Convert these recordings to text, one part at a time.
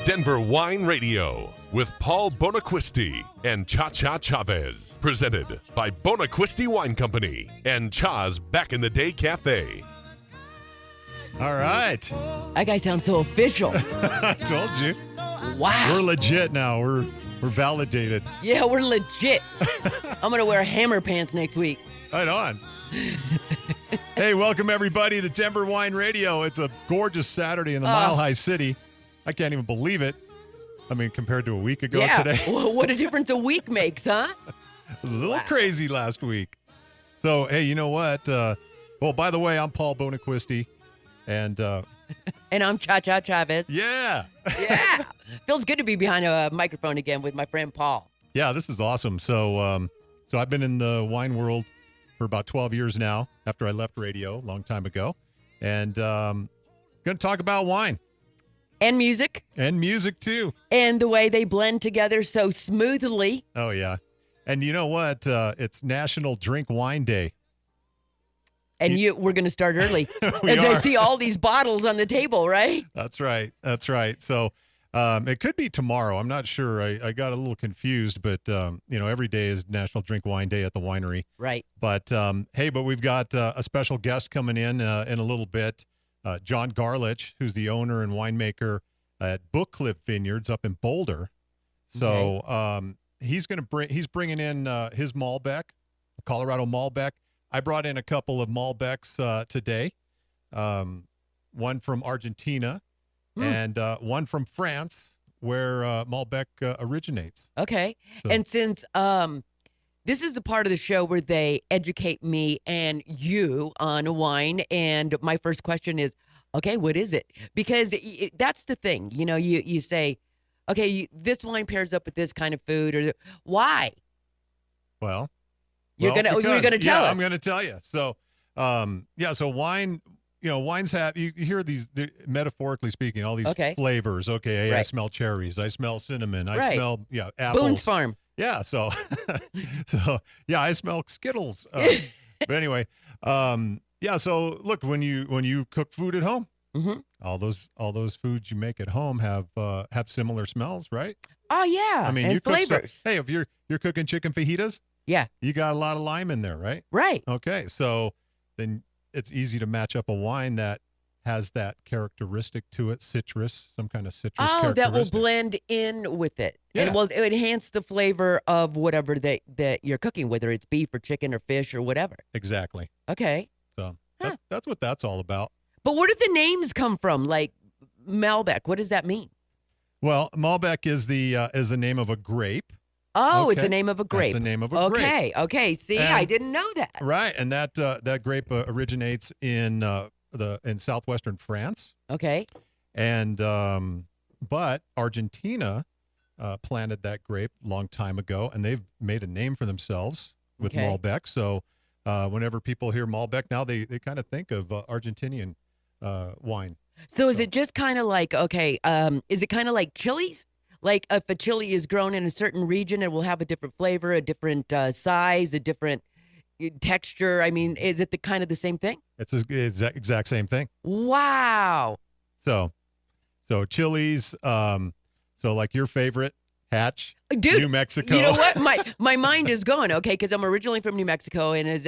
Denver Wine Radio with Paul Bonaquisti and Cha-Cha Chavez. Presented by Bonaquisti Wine Company and Cha's Back in the Day Cafe. All right. That guy sounds so official. I told you. Wow. We're legit now. We're validated. Yeah, we're legit. I'm going to wear hammer pants next week. Right on. Hey, welcome everybody to Denver Wine Radio. It's a gorgeous Saturday in the Mile High City. I can't even believe it. I mean, compared to a week ago today. Well, what a difference a week makes, huh? It was a little crazy last week. So, hey, you know what? Well, by the way, I'm Paul Bonaquisti. And I'm Cha-Cha Chavez. Yeah. Yeah. Feels good to be behind a microphone again with my friend Paul. Yeah, this is awesome. So I've been in the wine world for about 12 years now after I left radio a long time ago. And going to talk about wine. And music. And music, too. And the way they blend together so smoothly. Oh, yeah. And you know what? It's National Drink Wine Day. And we're going to start early. I see all these bottles on the table, right? That's right. That's right. So it could be tomorrow. I'm not sure. I got a little confused, but, every day is National Drink Wine Day at the winery. Right. But, but we've got a special guest coming in a little bit, John Garlich, who's the owner and winemaker at Bookcliff Vineyards up in Boulder. So he's bringing in his Malbec, Colorado Malbec. I brought in a couple of Malbecs today, one from Argentina and one from France, where Malbec originates. Okay. So. And since this is the part of the show where they educate me and you on wine, and my first question is, okay, what is it? Because that's the thing. You say, okay, this wine pairs up with this kind of food, or why? Well... You're gonna tell us. I'm gonna tell you. So, so wine, wines have you hear these metaphorically speaking, all these flavors. Okay, right. I smell cherries. I smell cinnamon. I smell apples. Boone's Farm. Yeah. So, I smell Skittles. But anyway, So look, when you cook food at home, all those foods you make at home have similar smells, right? Oh yeah. I mean, and you flavors. Hey, if you're cooking chicken fajitas. Yeah. You got a lot of lime in there, right? Right. Okay. So then it's easy to match up a wine that has that characteristic to it, some kind of citrus characteristic. That will blend in with it. Yeah. And will enhance the flavor of whatever that you're cooking, whether it's beef or chicken or fish or whatever. Exactly. Okay. So that's what that's all about. But where did the names come from? Like Malbec, what does that mean? Well, Malbec is the name of a grape. Oh, it's the name of a grape. It's the name of a grape. Okay. See, I didn't know that. Right, and that grape originates in southwestern France. Okay. And but Argentina planted that grape a long time ago, and they've made a name for themselves with Malbec. So whenever people hear Malbec now, they kind of think of Argentinian wine. So is it just kind of like is it kind of like chilies? Like if a chili is grown in a certain region, it will have a different flavor, a different size, a different texture. I mean, is it the same thing? It's the exact same thing. Wow. So chilies. So like your favorite, Hatch, dude, New Mexico. You know what? My mind is going, because I'm originally from New Mexico, and as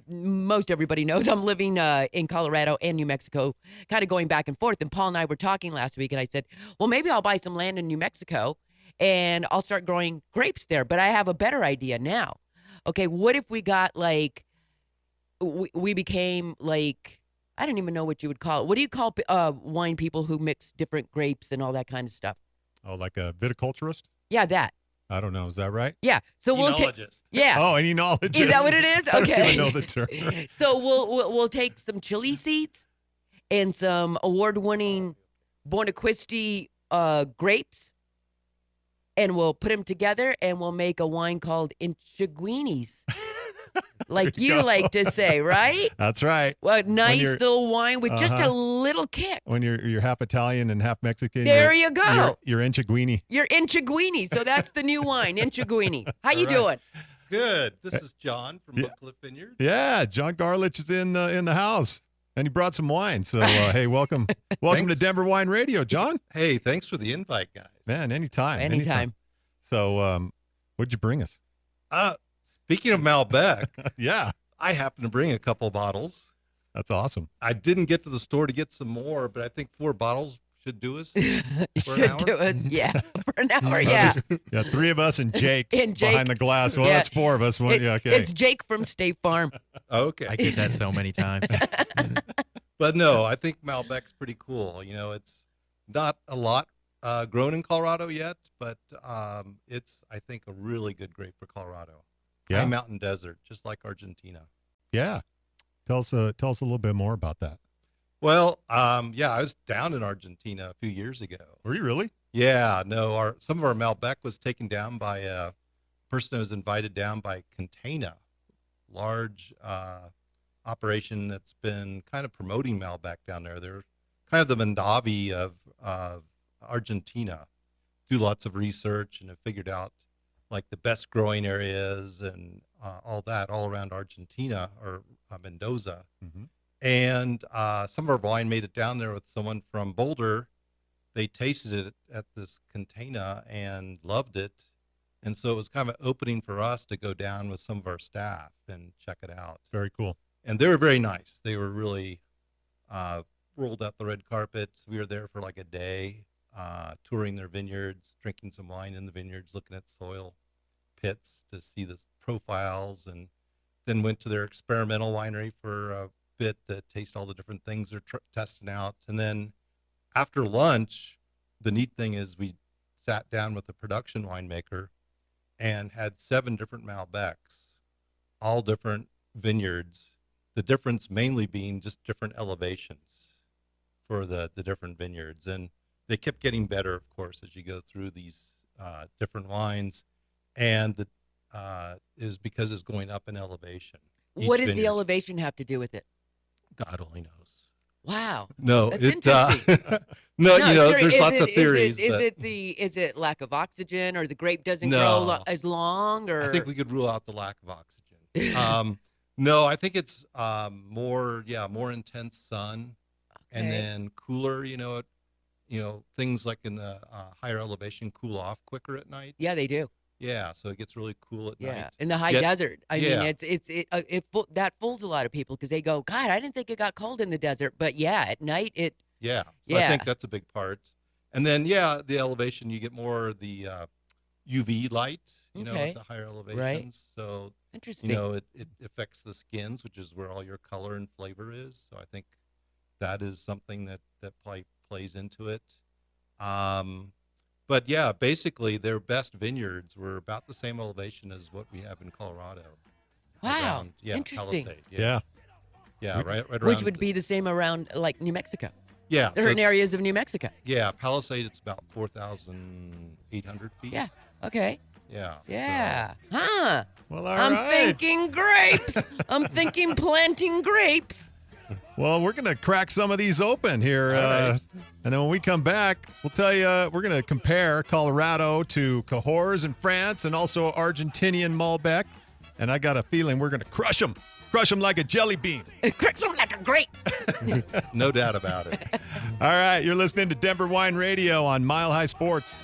most everybody knows, I'm living in Colorado and New Mexico, kind of going back and forth. And Paul and I were talking last week, and I said, well, maybe I'll buy some land in New Mexico, and I'll start growing grapes there. But I have a better idea now. Okay, what if we got we became I don't even know what you would call it. What do you call wine people who mix different grapes and all that kind of stuff? Oh, like a viticulturist? Yeah, that. I don't know. Is that right? Yeah. So we'll take. Yeah. Oh, an enologist. Is that what it is? Okay. I don't even know the term. So we'll take some chili seeds and some award-winning Bonaquisti grapes, and we'll put them together, and we'll make a wine called Inchiguinis. Like you like to say, right? That's right. Well, nice little wine with just a little kick. When you're half Italian and half Mexican. There you go. You're Inchiguini. You're Inchiguini. So that's the new wine, Inchiguini. How you doing? Good. This is John from Bookcliff Vineyards. Yeah, John Garlich is in the house. And he brought some wine. So, hey, welcome to Thanks. Denver Wine Radio, John. Hey, thanks for the invite, guys. Man, anytime. Anytime. So, what'd you bring us? Speaking of Malbec, Yeah, I happen to bring a couple bottles. that's awesome. I didn't get to the store to get some more, but I think 4 bottles should do us. For an Should hour? do us, yeah, for an hour, yeah. Yeah, 3 of us and Jake, And Jake. behind the glass. Well, Yeah. that's 4 of us. Well, It- yeah, okay. It's Jake from State Farm. Okay. I get that so many times. But no, I think Malbec's pretty cool. You know, it's not a lot grown in Colorado yet, but it's, I think, a really good grape for Colorado. Yeah. High mountain desert, just like Argentina. Yeah. Tell us a little bit more about that. Well, yeah, I was down in Argentina a few years ago. Were you really? Yeah, no, some of our Malbec was taken down by a person who was invited down by Catena, large operation that's been kind of promoting Malbec down there. They're kind of the Mondavi of Argentina. Do lots of research and have figured out like the best growing areas and all that all around Argentina or Mendoza. Mm-hmm. And some of our wine made it down there with someone from Boulder. They tasted it at this Catena and loved it. And so it was kind of an opening for us to go down with some of our staff and check it out. Very cool. And they were very nice. They were really rolled out the red carpet. We were there for like a day, touring their vineyards, drinking some wine in the vineyards, looking at soil pits to see the profiles, and then went to their experimental winery for a bit to taste all the different things they're testing out. And then after lunch, the neat thing is we sat down with the production winemaker and had 7 different Malbecs, all different vineyards. The difference mainly being just different elevations for the different vineyards. And they kept getting better, of course, as you go through these different wines. And the is because it's going up in elevation. What Each does the vineyard. elevation have to do with it? God only knows. Wow. No, That's it, interesting. no, you know, sorry, there's is lots it- of theories. Is but it lack of oxygen, or the grape doesn't No. grow as long, or I think we could rule out the lack of oxygen. No, I think it's more intense sun, and Okay. then cooler. Things like in the higher elevation cool off quicker at night. Yeah, they do. Yeah, so it gets really cool at Yeah, night. in the high Yet- desert. I yeah. mean, that fools a lot of people because they go, God, I didn't think it got cold in the desert, but yeah, at night it. Yeah, so Yeah. I think that's a big part. And then the elevation, you get more of the UV light. Okay. At the higher elevations. So Interesting. it affects the skins, which is where all your color and flavor is. So I think that is something that plays into it. But yeah, basically their best vineyards were about the same elevation as what we have in Colorado. Wow, Around, interesting. Palisade. Yeah. Yeah, right around. Which would be the same around like New Mexico, yeah, so certain it's- areas of New Mexico. Yeah, Palisade, it's about 4,800 feet. Yeah. Okay. Yeah. so- Yeah. Huh. Well, all I'm right. thinking grapes. I'm thinking planting grapes. Well, we're going to crack some of these open here. All right. And then when we come back, we'll tell you, we're going to compare Colorado to Cahors in France and also Argentinian Malbec. And I got a feeling we're going to crush them like a jelly bean. Crush them like a grape. No doubt about it. All right, you're listening to Denver Wine Radio on Mile High Sports.